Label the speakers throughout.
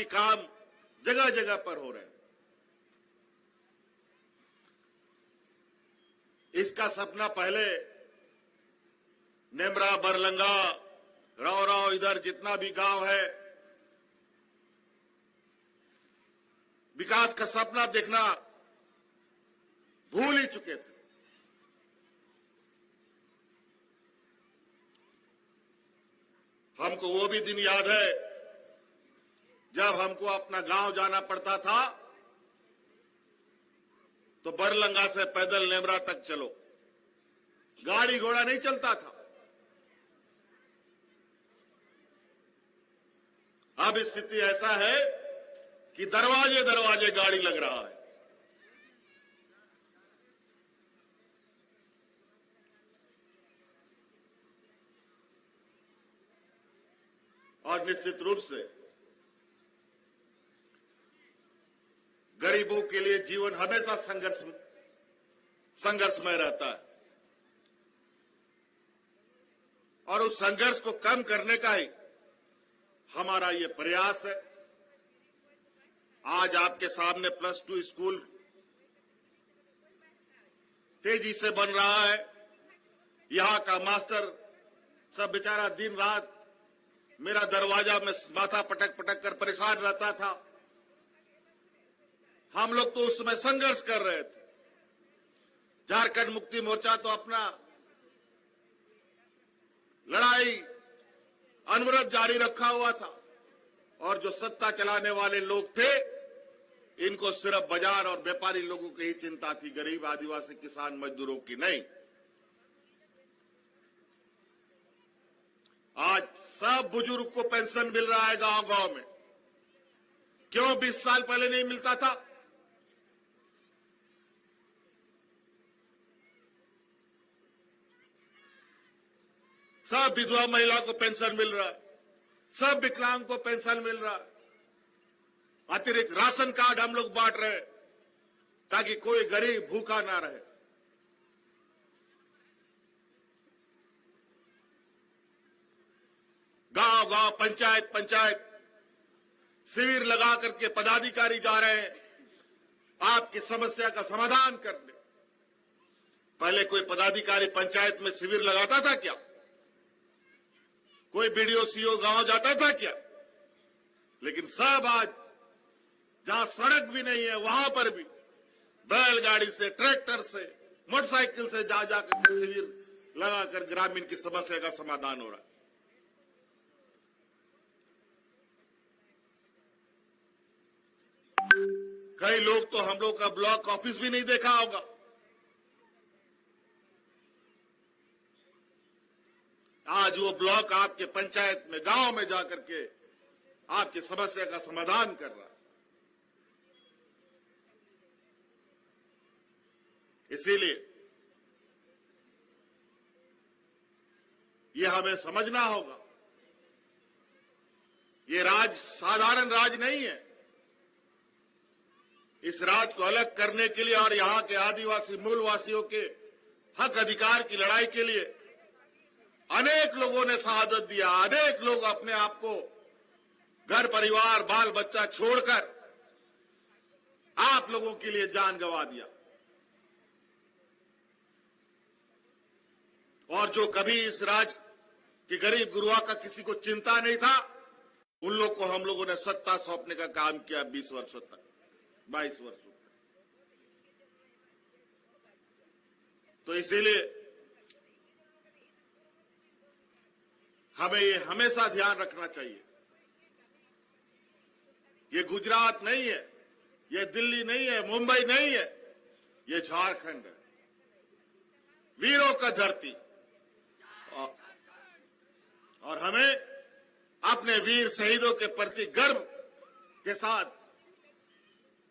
Speaker 1: की काम जगह जगह पर हो रहे हैं। इसका सपना पहले नेमरा, बरलंगा, राव इधर जितना भी गांव है, विकास का सपना देखना भूल ही चुके थे। हमको वो भी दिन याद है जब हमको अपना गांव जाना पड़ता था तो बरलंगा से पैदल नेमरा तक चलो, गाड़ी घोड़ा नहीं चलता था। अब स्थिति ऐसा है कि दरवाजे दरवाजे गाड़ी लग रहा है। और निश्चित रूप से गरीबों के लिए जीवन हमेशा संघर्षमय रहता है और उस संघर्ष को कम करने का ही हमारा ये प्रयास है। आज आपके सामने +2 स्कूल तेजी से बन रहा है। यहां का मास्टर सब बेचारा दिन रात मेरा दरवाजा में माथा पटक पटक कर परेशान रहता था। हम लोग तो उस समय संघर्ष कर रहे थे। झारखंड मुक्ति मोर्चा तो अपना लड़ाई अनवरत जारी रखा हुआ था और जो सत्ता चलाने वाले लोग थे, इनको सिर्फ बाजार और व्यापारी लोगों की ही चिंता थी, गरीब आदिवासी किसान मजदूरों की नहीं। आज सब बुजुर्ग को पेंशन मिल रहा है गांव गांव में। क्यों 20 साल पहले नहीं मिलता था? सब विधवा महिला को पेंशन मिल रहा है, सब विकलांग को पेंशन मिल रहा है। अतिरिक्त राशन कार्ड हम लोग बांट रहे हैं ताकि कोई गरीब भूखा ना रहे। गांव गांव, पंचायत पंचायत शिविर लगा करके पदाधिकारी जा रहे हैं आपकी समस्या का समाधान करने। पहले कोई पदाधिकारी पंचायत में शिविर लगाता था क्या? कोई बीडीओ सीओ गांव जाता था क्या? लेकिन सब आज जहां सड़क भी नहीं है वहां पर भी बैलगाड़ी से, ट्रैक्टर से, मोटरसाइकिल से जा जाकर शिविर लगाकर ग्रामीण की समस्या का समाधान हो रहा है। कई लोग तो हम लोग का ब्लॉक ऑफिस भी नहीं देखा होगा। आज वो ब्लॉक आपके पंचायत में, गांव में जाकर के आपकी समस्या का समाधान कर रहा है। इसीलिए ये हमें समझना होगा, ये राज साधारण राज नहीं है। इस राज को अलग करने के लिए और यहां के आदिवासी मूलवासियों के हक अधिकार की लड़ाई के लिए अनेक लोगों ने शहादत दिया। अनेक लोग अपने आप को घर परिवार बाल बच्चा छोड़कर आप लोगों के लिए जान गंवा दिया। और जो कभी इस राज की गरीब गुरुआ का किसी को चिंता नहीं था, उन लोग को हम लोगों ने सत्ता सौंपने का काम किया 20 वर्षों तक, 22 वर्षों तक। तो इसीलिए हमें ये हमेशा ध्यान रखना चाहिए, ये गुजरात नहीं है, ये दिल्ली नहीं है, मुंबई नहीं है, ये झारखंड है, वीरों का धरती। और हमें अपने वीर शहीदों के प्रति गर्व के साथ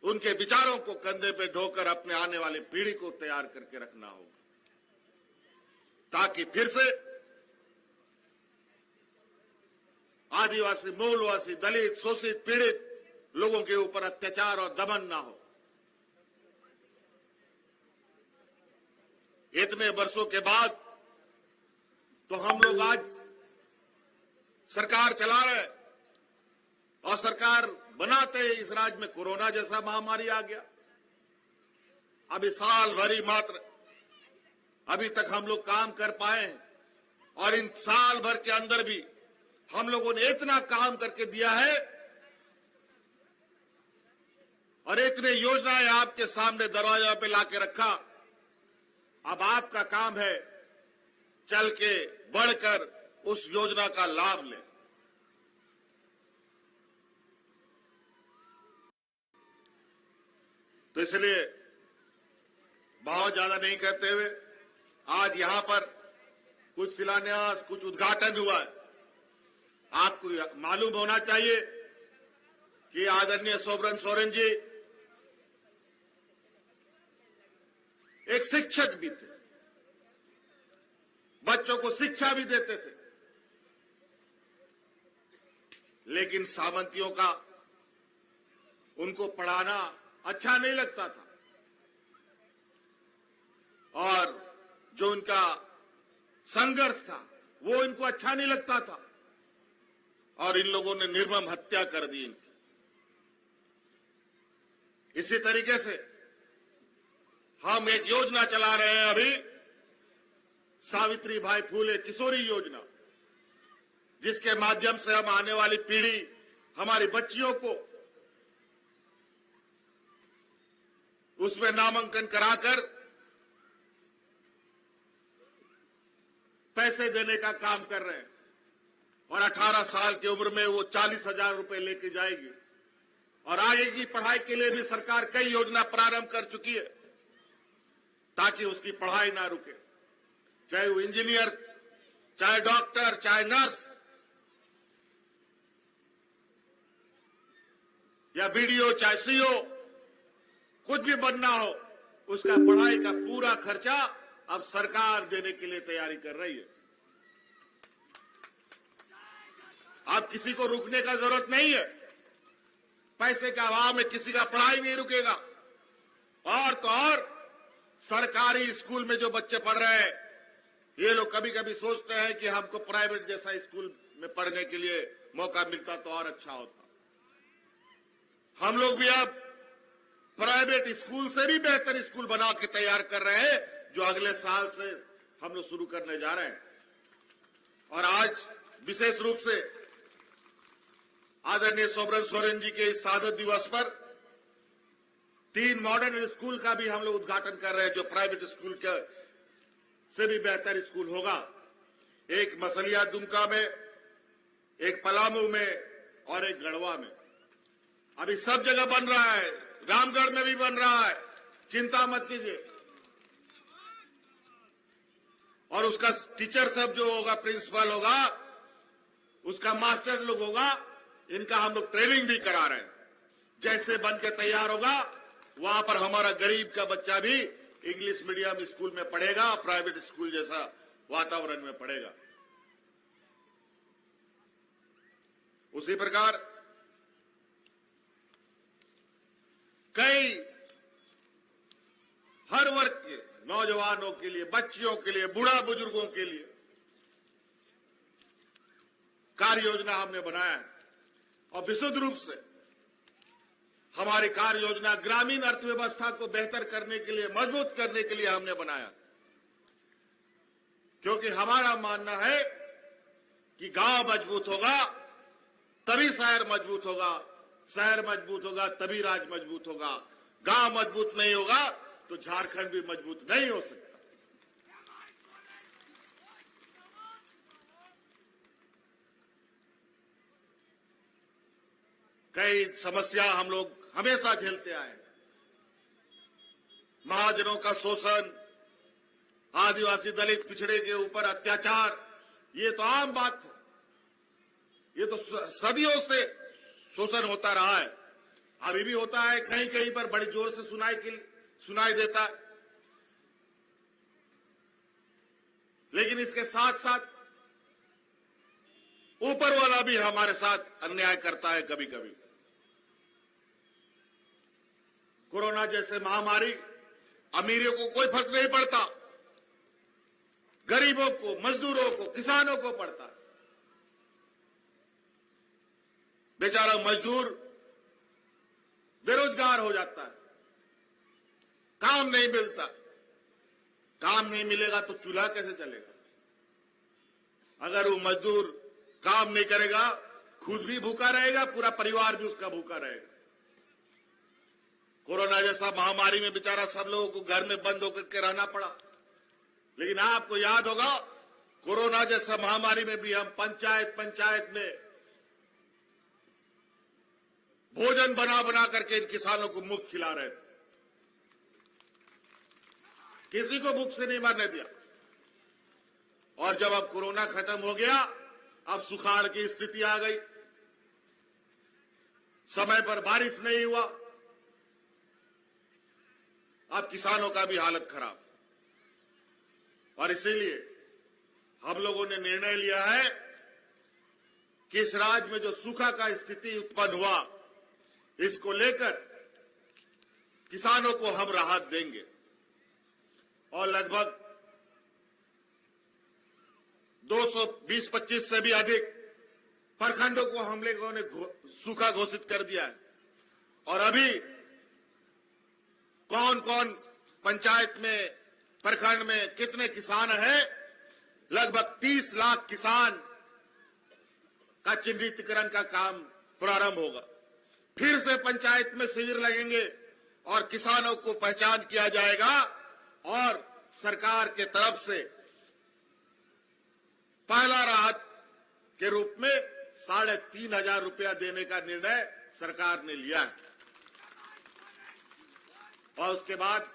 Speaker 1: उनके विचारों को कंधे पे ढोकर अपने आने वाली पीढ़ी को तैयार करके रखना होगा, ताकि फिर से आदिवासी, मूलवासी, दलित, शोषित, पीड़ित लोगों के ऊपर अत्याचार और दमन ना हो। इतने वर्षों के बाद तो हम लोग आज सरकार चला रहे हैं और सरकार बनाते ही इस राज्य में कोरोना जैसा महामारी आ गया। अभी साल भरी मात्र अभी तक हम लोग काम कर पाए हैं, और इन साल भर के अंदर भी हम लोगों ने इतना काम करके दिया है और इतने योजनाएं आपके सामने दरवाजा पे लाके रखा। अब आपका काम है चल के बढ़कर उस योजना का लाभ लें। तो इसलिए बहुत ज्यादा नहीं करते हुए आज यहां पर कुछ शिलान्यास, कुछ उद्घाटन हुआ है। आपको मालूम होना चाहिए कि आदरणीय सोबरन सोरेन जी एक शिक्षक भी थे, बच्चों को शिक्षा भी देते थे, लेकिन सामंतियों का उनको पढ़ाना अच्छा नहीं लगता था, और जो उनका संघर्ष था वो इनको अच्छा नहीं लगता था, और इन लोगों ने निर्मम हत्या कर दी इनकी। इसी तरीके से हम एक योजना चला रहे हैं अभी, सावित्री भाई फूले किशोरी योजना, जिसके माध्यम से हम आने वाली पीढ़ी, हमारी बच्चियों को उसमें नामांकन कराकर पैसे देने का काम कर रहे हैं, और 18 साल की उम्र में वो 40,000 रुपए लेके जाएगी। और आगे की पढ़ाई के लिए भी सरकार कई योजना प्रारंभ कर चुकी है ताकि उसकी पढ़ाई ना रुके, चाहे वो इंजीनियर, चाहे डॉक्टर, चाहे नर्स या बीडीओ, चाहे सीओ, कुछ भी बनना हो, उसका पढ़ाई का पूरा खर्चा अब सरकार देने के लिए तैयारी कर रही है। अब किसी को रुकने का जरूरत नहीं है। पैसे के अभाव में किसी का पढ़ाई नहीं रुकेगा। और तो और सरकारी स्कूल में जो बच्चे पढ़ रहे हैं, ये लोग कभी कभी सोचते हैं कि हमको प्राइवेट जैसा स्कूल में पढ़ने के लिए मौका मिलता तो और अच्छा होता। हम लोग भी अब प्राइवेट स्कूल से भी बेहतर स्कूल बना के तैयार कर रहे हैं, जो अगले साल से हम लोग शुरू करने जा रहे हैं। और आज विशेष रूप से आदरणीय सोबरन सोरेन जी के इस शहादत दिवस पर 3 मॉडर्न स्कूल का भी हम लोग उद्घाटन कर रहे हैं, जो प्राइवेट स्कूल के से भी बेहतर स्कूल होगा। एक मसलिया दुमका में, एक पलामू में और एक गढ़वा में। अभी सब जगह बन रहा है, रामगढ़ में भी बन रहा है, चिंता मत कीजिए। और उसका टीचर सब जो होगा, प्रिंसिपल होगा, उसका मास्टर लोग होगा, इनका हम लोग ट्रेनिंग भी करा रहे हैं। जैसे बन के तैयार होगा, वहां पर हमारा गरीब का बच्चा भी इंग्लिश मीडियम स्कूल में पढ़ेगा, प्राइवेट स्कूल जैसा वातावरण में पढ़ेगा। उसी प्रकार कई हर वर्ग के नौजवानों के लिए, बच्चियों के लिए, बूढ़ा बुजुर्गों के लिए कार्य योजना हमने बनाया है। और विशुद्ध रूप से हमारी कार्य योजना ग्रामीण अर्थव्यवस्था को बेहतर करने के लिए, मजबूत करने के लिए हमने बनाया, क्योंकि हमारा मानना है कि गांव मजबूत होगा तभी शहर मजबूत होगा, शहर मजबूत होगा तभी राज्य मजबूत होगा। गांव मजबूत नहीं होगा तो झारखंड भी मजबूत नहीं हो सकता। कई समस्या हम लोग हमेशा झेलते आए, महाजनों का शोषण, आदिवासी दलित पिछड़े के ऊपर अत्याचार, ये तो आम बात है। ये तो सदियों से शोषण होता रहा है, अभी भी होता है, कहीं कहीं पर बड़ी जोर से सुनाई देता है। लेकिन इसके साथ साथ ऊपर वाला भी हमारे साथ अन्याय करता है कभी कभी। कोरोना जैसे महामारी, अमीरों को कोई फर्क नहीं पड़ता, गरीबों को, मजदूरों को, किसानों को पड़ता है। बेचारा मजदूर बेरोजगार हो जाता है, काम नहीं मिलता। काम नहीं मिलेगा तो चूल्हा कैसे चलेगा? अगर वो मजदूर काम नहीं करेगा, खुद भी भूखा रहेगा, पूरा परिवार भी उसका भूखा रहेगा। कोरोना जैसा महामारी में बेचारा सब लोगों को घर में बंद होकर के रहना पड़ा, लेकिन आपको याद होगा कोरोना जैसा महामारी में भी हम पंचायत पंचायत में भोजन बना बना करके इन किसानों को मुफ्त खिला रहे थे, किसी को भूख से नहीं मरने दिया। और जब अब कोरोना खत्म हो गया, अब सुखाड़ की स्थिति आ गई, समय पर बारिश नहीं हुआ, अब किसानों का भी हालत खराब। और इसीलिए हम लोगों ने निर्णय लिया है कि इस राज्य में जो सूखा का स्थिति उत्पन्न हुआ, इसको लेकर किसानों को हम राहत देंगे और लगभग 220-25 से भी अधिक प्रखंडों को हम लोगों ने सूखा घोषित कर दिया है। और अभी कौन कौन पंचायत में, प्रखंड में कितने किसान हैं, लगभग 30 लाख किसान का चिन्हितीकरण का काम प्रारंभ होगा। फिर से पंचायत में शिविर लगेंगे और किसानों को पहचान किया जाएगा और सरकार के तरफ से पहला राहत के रूप में 3,500 रुपया देने का निर्णय सरकार ने लिया है। और उसके बाद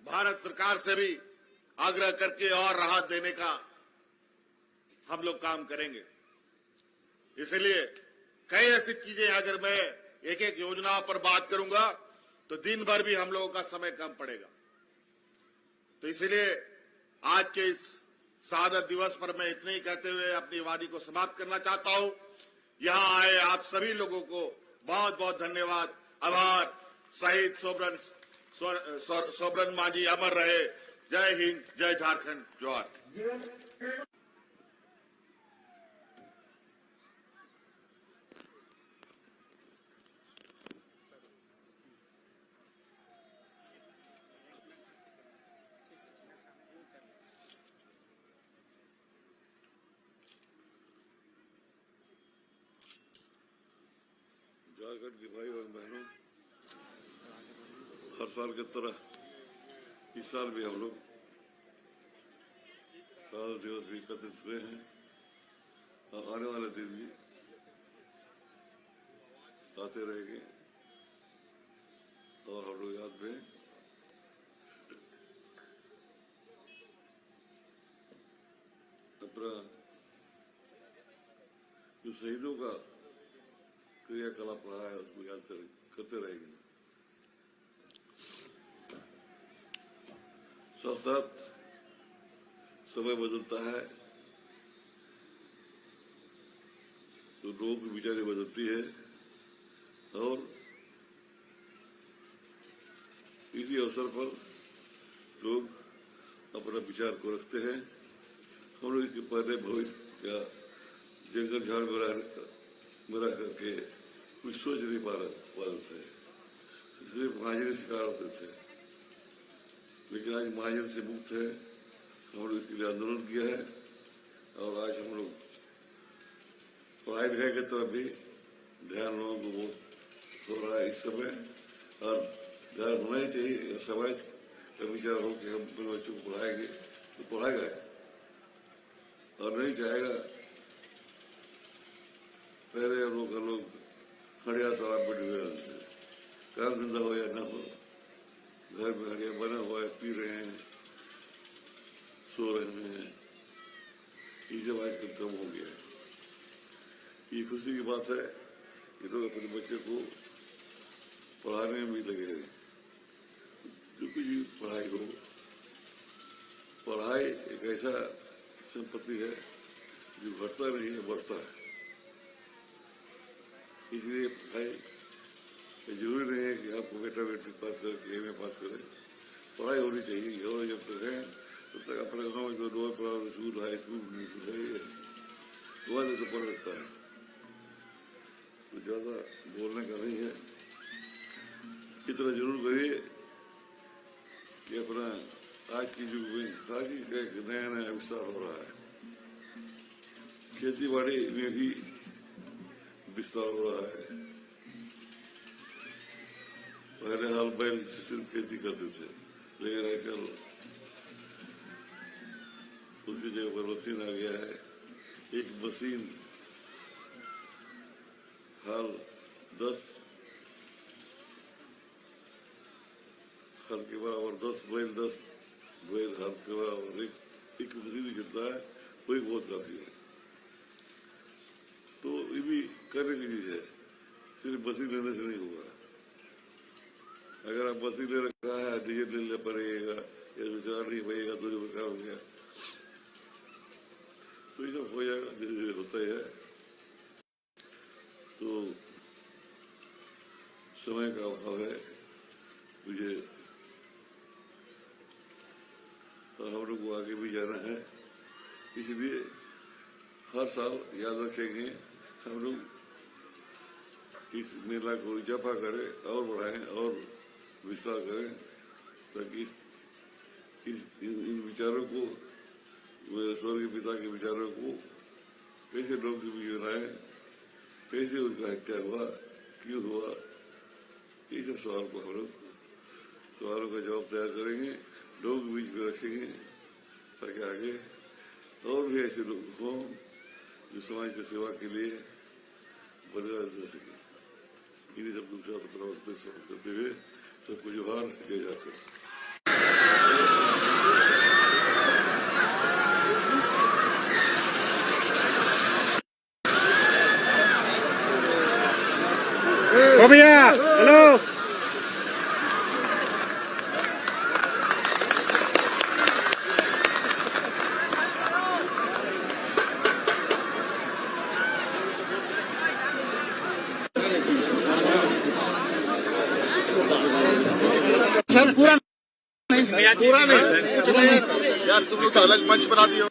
Speaker 1: भारत सरकार से भी आग्रह करके और राहत देने का हम लोग काम करेंगे। इसलिए कई ऐसी चीजें, अगर मैं एक एक योजनाओं पर बात करूंगा तो दिन भर भी हम लोगों का समय कम पड़ेगा। तो इसलिए आज के इस शहादत दिवस पर मैं इतने ही कहते हुए अपनी वाणी को समाप्त करना चाहता हूं। यहां आए आप सभी लोगों को बहुत बहुत धन्यवाद, आभार। शहीद सोबरन मांझी अमर रहे। जय हिंद, जय झारखंड, जोहार।
Speaker 2: झारखंड के भाई और बहनों, हर साल की तरह इस साल भी हम लोग शहादत दिवस भी एकत्रित हुए हैं और आने वाले दिन भी आते रहेंगे और हम लोग याद में अपना जो शहीदों का क्रियाकलाप रहा है उसको याद करते रहेंगे। साथ साथ समय बदलता है तो लोगों की विचारें बदलती है और इसी अवसर पर लोग अपना विचार को रखते हैं। हम लोग इसके पहले भविष्य या जंगल झाड़ मेरा करके कुछ सोच नहीं पा रहे थे, सिर्फ महाजन शिकार होते थे, लेकिन आज महाजन से मुक्त है। हम लोग इसके लिए आंदोलन किया है और आज हम लोग पढ़ाई लिखाई की तरफ भी ध्यान लोगों को बहुत हो रहा है इस समय, और ध्यान होना ही चाहिए। समाज का विचार हो कि हम अपने बच्चों को पढ़ाएंगे तो पढ़ाएगा और नहीं चाहेगा। पहले हम लोग हड़िया सवार बैठे हुए रहते, काम धंधा हो या ना हो, घर में हड़िया बना हुआ है, पी रहे हैं, सो रहे हैं। ये जब आजकल कम हो गया है। ये खुशी की बात है कि लोग अपने बच्चे को पढ़ाने में भी लगे हैं। जो कुछ भी पढ़ाई हो, पढ़ाई एक ऐसा संपत्ति है जो घटता नहीं है, बढ़ता है। इसलिए पढ़ाई जरूरी नहीं है कि आपको बेटा बेटी पास करके एमए पास करें, पढ़ाई होनी चाहिए। और जब तक है तब तक अपने गाँव में जो lower primary school, high school है, वहाँ से तो पढ़ सकता है। तो ज़्यादा बोलने का नहीं है। इतना जरूर करिए कि अपना आज की युग में आज ही एक नया नया विस्तार हो रहा है। खेती बाड़ी में भी विस्तार हो रहा है। पहले हाल बैल से सिर्फ खेती करते थे, लेकिन आजकल उसकी जगह पर मशीन आ गया है। एक मशीन हाल 10 हल के बराबर 10 बैल हाल के बराबर एक मशीन ही चलता है, वही बहुत काफी है। तो ये भी करने की चीज है, सिर्फ मशीन लेने से नहीं होगा। अगर आप मशीन ले रखा है, डीजल लेना पड़ेगा या विचार नहीं पड़ेगा तो जो बेकार हो गया, तो ये सब हो जाएगा, धीरे धीरे होता ही है। तो समय का अभाव है मुझे, और हम लोग को आगे भी जाना है, इसलिए हर साल याद रखेंगे हम लोग इस मेला को इजाफा करें और बढ़ाएं और विस्तार करें, ताकि इन विचारों को, मेरे स्वर्गीय पिता के विचारों को कैसे लोग के बीच बनाए, कैसे उनका हत्या हुआ, क्यों हुआ, ये सब सवाल को हम लोग सवालों का जवाब तैयार करेंगे, लोग बीच में रखेंगे, ताकि आगे और भी ऐसे लोग हों जो समाज की सेवा के लिए बलिदान दे सके। इन्हीं सब दूसरा प्रवर्तन करते हुए सबको जोहार किया जाता है।
Speaker 3: ओ भैया, हेलो। सर पूरा नहीं
Speaker 1: यार, तुम लोग तो अलग मंच बना दिए।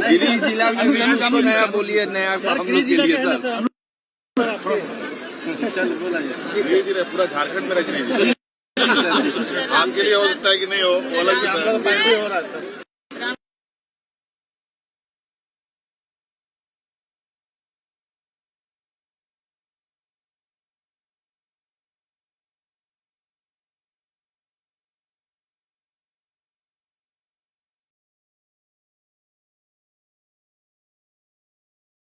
Speaker 3: दिल्ली जिला में नया बोलिए, नया हम लोग के लिए सर।
Speaker 1: धीरे धीरे पूरा झारखंड में रजनी आपके लिए हो सकता है कि नहीं हो, वो अलग विषय है।